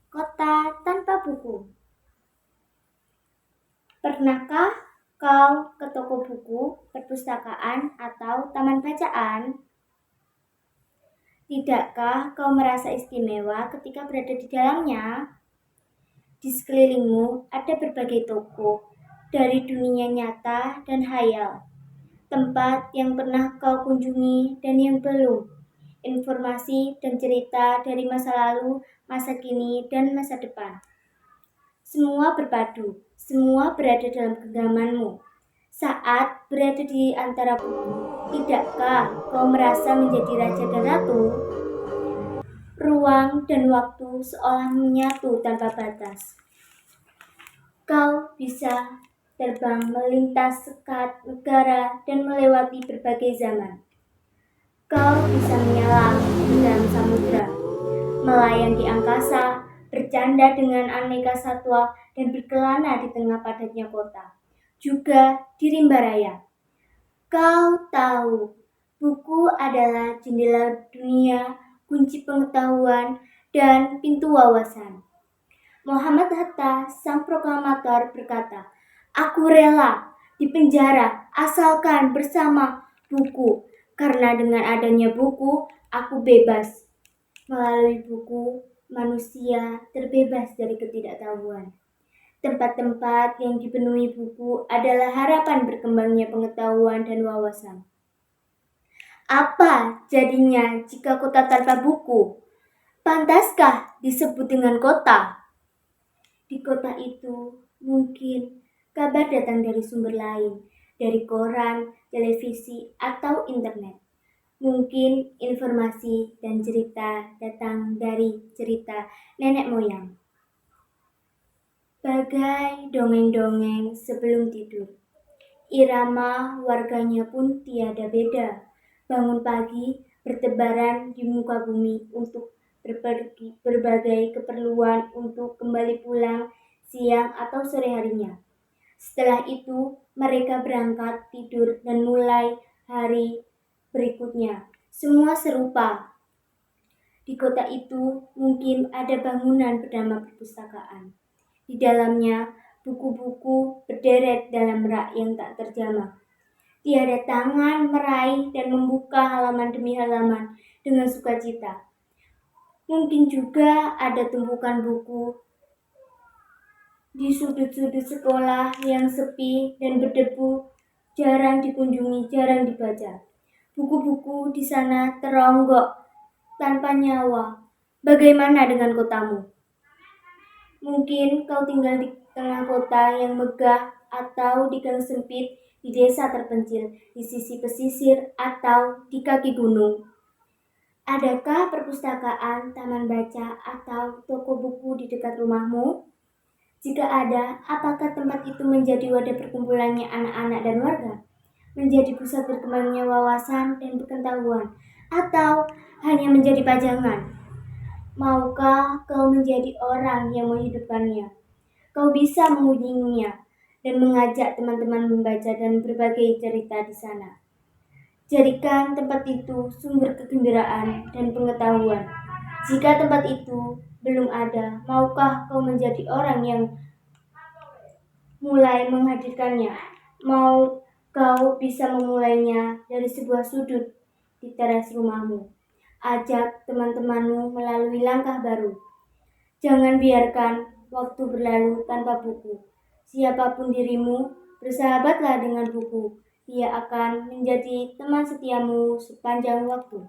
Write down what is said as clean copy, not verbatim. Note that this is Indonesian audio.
Kota tanpa buku. Pernahkah kau ke toko buku, perpustakaan, atau taman bacaan? Tidakkah kau merasa istimewa ketika berada di dalamnya? Di sekelilingmu ada berbagai toko dari dunia nyata dan hayal, tempat yang pernah kau kunjungi dan yang belum, informasi dan cerita dari masa lalu, masa kini, dan masa depan. Semua berpadu, semua berada dalam genggamanmu. Saat berada di antara buku, tidakkah kau merasa menjadi raja dan ratu? Ruang dan waktu seolah menyatu tanpa batas. Kau bisa terbang melintas sekat negara dan melewati berbagai zaman. Kau bisa menyelam di dalam samudra, melayang di angkasa, bercanda dengan aneka satwa, dan berkelana di tengah padatnya kota. Juga di rimba raya. Kau tahu, buku adalah jendela dunia, kunci pengetahuan, dan pintu wawasan. Muhammad Hatta, sang proklamator, berkata, "Aku rela dipenjara asalkan bersama buku, karena dengan adanya buku, aku bebas. Melalui buku, manusia terbebas dari ketidaktahuan." Tempat-tempat yang dipenuhi buku adalah harapan berkembangnya pengetahuan dan wawasan. Apa jadinya jika kota tanpa buku? Pantaskah disebut dengan kota? Di kota itu mungkin kabar datang dari sumber lain, dari koran, televisi, atau internet. Mungkin informasi dan cerita datang dari cerita nenek moyang. Bagai dongeng-dongeng sebelum tidur. Irama warganya pun tiada beda. Bangun pagi, bertebaran di muka bumi untuk berbagai keperluan untuk kembali pulang siang atau sore harinya. Setelah itu, mereka berangkat tidur dan mulai hari berikutnya. Semua serupa. Di kota itu mungkin ada bangunan bernama perpustakaan. Di dalamnya buku-buku berderet dalam rak yang tak terjamah. Tiada tangan meraih dan membuka halaman demi halaman dengan sukacita. Mungkin juga ada tumpukan buku di sudut-sudut sekolah yang sepi dan berdebu, jarang dikunjungi, jarang dibaca. Buku-buku di sana teronggok tanpa nyawa. Bagaimana dengan kotamu? Mungkin kau tinggal di tengah kota yang megah atau di gang sempit, di desa terpencil, di sisi pesisir, atau di kaki gunung. Adakah perpustakaan, taman baca, atau toko buku di dekat rumahmu? Jika ada, apakah tempat itu menjadi wadah perkumpulannya anak-anak dan warga? Menjadi pusat berkembangnya wawasan dan pengetahuan? Atau hanya menjadi pajangan? Maukah kau menjadi orang yang menghidupkannya? Kau bisa mengunjunginya dan mengajak teman-teman membaca dan berbagai cerita di sana. Jadikan tempat itu sumber kegembiraan dan pengetahuan. Jika tempat itu belum ada, maukah kau menjadi orang yang mulai menghadirkannya? Mau kau bisa memulainya dari sebuah sudut di teras rumahmu. Ajak teman-temanmu melalui langkah baru. Jangan biarkan waktu berlalu tanpa buku. Siapapun dirimu, bersahabatlah dengan buku. Ia akan menjadi teman setiamu sepanjang waktu.